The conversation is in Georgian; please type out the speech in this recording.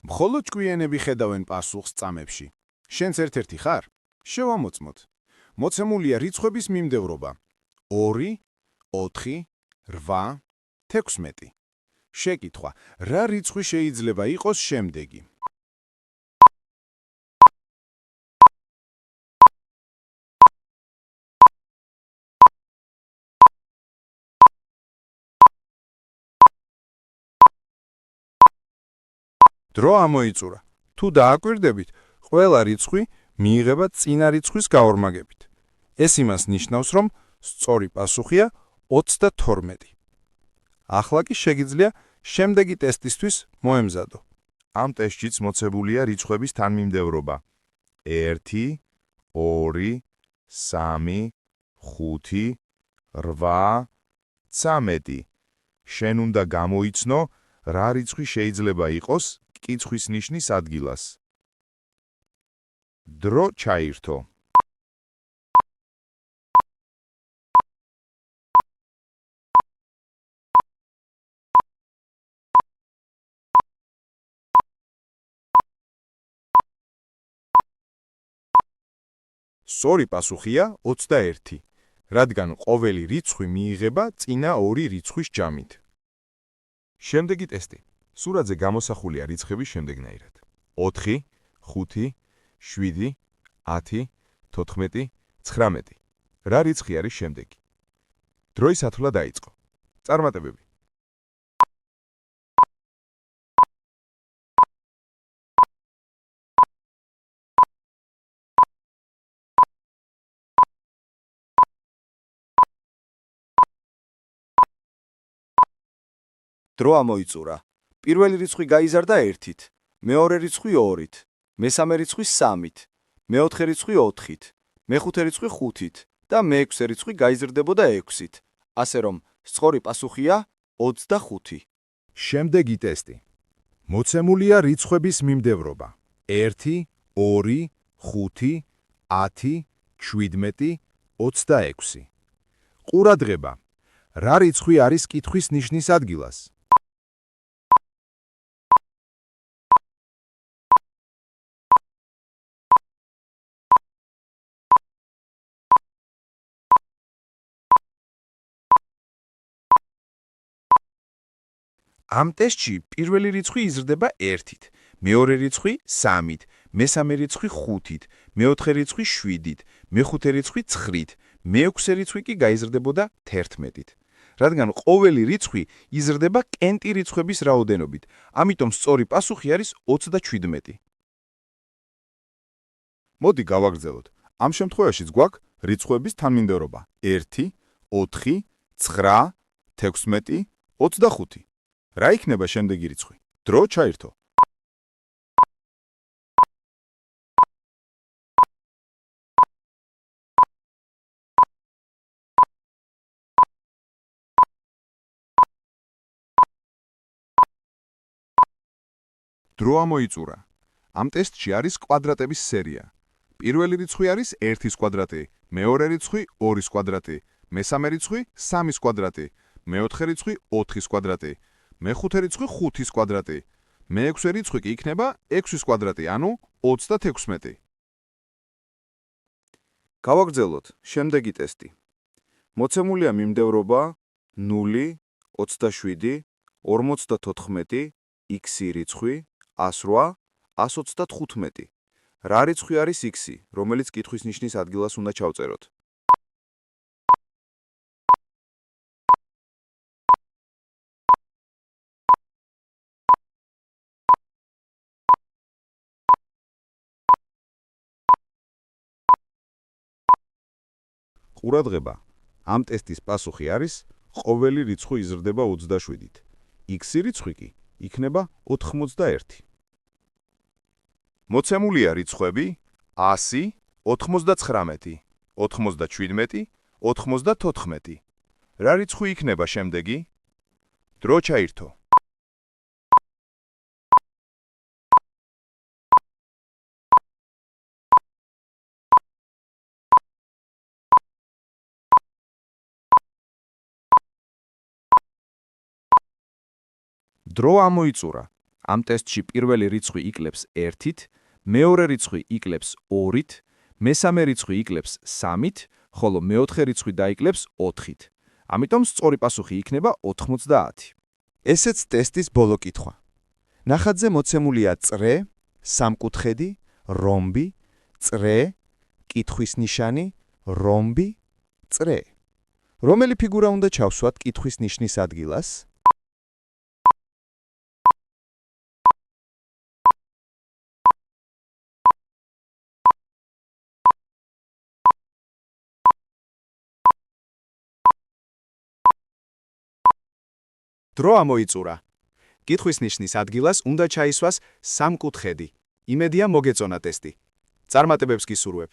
მხოლოდ ჭკვიანები ხედავენ პასუხს წამებში. შენც ერთ-ერთი ხარ? შევამოწმოთ. მოცემულია რიცხვების მიმდევრობა: 2, 4, 8, 16. შეკითხვა: რა რიცხვი შეიძლება იყოს შემდეგი? დრო ამოიწურა. თუ დააკვირდებით, ყველა რიცხვი მიიღება წინა რიცხვის გაორმაგებით. ეს იმას ნიშნავს, რომ სწორი პასუხია 32. ახლა კი შეგიძლია შემდეგი ტესტისთვის მოემზადო. ამ ტესტშიც მოცემულია რიცხვების თანმიმდევრობა: 1, 2, 3, 5, 8, 13. შენ უნდა გამოიცნო, რა რიცხვი შეიძლება იყოს კიცხვის ნიშნის ადგილას. დრო ჩაირთო. სწორი პასუხია 21, რადგან ყოველი რიცხვი მიიღება წინა ორი რიცხვის ჯამით. შემდეგი ტესტი. სურათზე გამოსახულია რიცხვები შემდეგნაირად: 4, 5, 7, 10, 14, 19. რა რიცხვი არის შემდეგი? დროის ათვლა დაიწყო. წარმატებები. დრო ამოიწურა. პირველი რიცხვი გაიზარდა 1-ით, მეორე რიცხვი 2-ით, მესამე რიცხვი 3-ით, მეოთხე რიცხვი 4-ით, მეხუთე რიცხვი 5-ით და მეექვსე რიცხვი გაიზრდებოდა 6-ით. ასე რომ, სწორი პასუხია 25. შემდეგი ტესტი. მოცემულია რიცხვების მიმდევრობა: 1, 2, 5, 10, 17, 26. ყურადღება. რა რიცხვი არის კითხვის ნიშნის ადგილას? ამ ტესტში პირველი რიცხვი იზრდება 1-ით, მეორე რიცხვი 3-ით, მესამე რიცხვი 5-ით, მეოთხე რიცხვი 7-ით, მეხუთე რიცხვი 9-ით, მეექვსე რიცხვი კი გაიზრდებოდა 11-ით. რადგან ყოველი რიცხვი იზრდება კენტი რიცხვების რაოდენობით, ამიტომ სწორი პასუხი არის 37. მოდი გავაგრძელოთ. ამ შემთხვევაშიც გვაქვს რიცხვების თანმიმდევრობა: 1, 4, 9, 16, 25. რა იქნება შემდეგი რიცხვი? დრო ჩაირთო. დრო ამოიწურა. ამ ტესტში არის კვადრატების სერია. პირველი რიცხვი არის 1-ის კვადრატი, მეორე რიცხვი 2-ის კვადრატი, მესამე რიცხვი 3-ის კვადრატი, მეოთხე რიცხვი 4-ის კვადრატი, მეხუთე რიცხვი 5-ის კვადრატი, მეექვსე რიცხვი კი იქნება 6-ის კვადრატი, ანუ 36. გავაგრძელოთ შემდეგი ტესტი. მოცემულია მიმდევრობა 0, 27, 54, x რიცხვი, 108, 135. რა რიცხვი არის x, რომელიც კითხვის ნიშნის ადგილას უნდა ჩავწეროთ? ყურადღება. ამ ტესტის პასუხი არის ყოველი რიცხვი იზრდება 27-ით. x რიცხვი კი იქნება 91. მოცემულია რიცხვები 100, 99, 97, 94. რა რიცხვი იქნება შემდეგი? დრო ჩაირთო. დრო ამოიწურა. ამ ტესტში პირველი რიცხვი იკლებს 1-ით, მეორე რიცხვი იკლებს 2-ით, მესამე რიცხვი იკლებს 3-ით, ხოლო მეოთხე რიცხვი დაიკლებს 4-ით. ამიტომ სწორი პასუხი იქნება 90. ესეც ტესტის ბოლო კითხვა. ნახატზე მოცემულია წრე, სამკუთხედი, რომბი, წრე, კითხვის ნიშანი, რომბი, წრე. რომელი ფიგურა უნდა ჩავსვათ კითხვის ნიშნის ადგილას? დრო ამოიწურა. კითხვის ნიშნის ადგილას უნდა ჩაისვას სამკუთხედი. იმედია მოგეწონა ტესტი. წარმატებებს გისურვებ.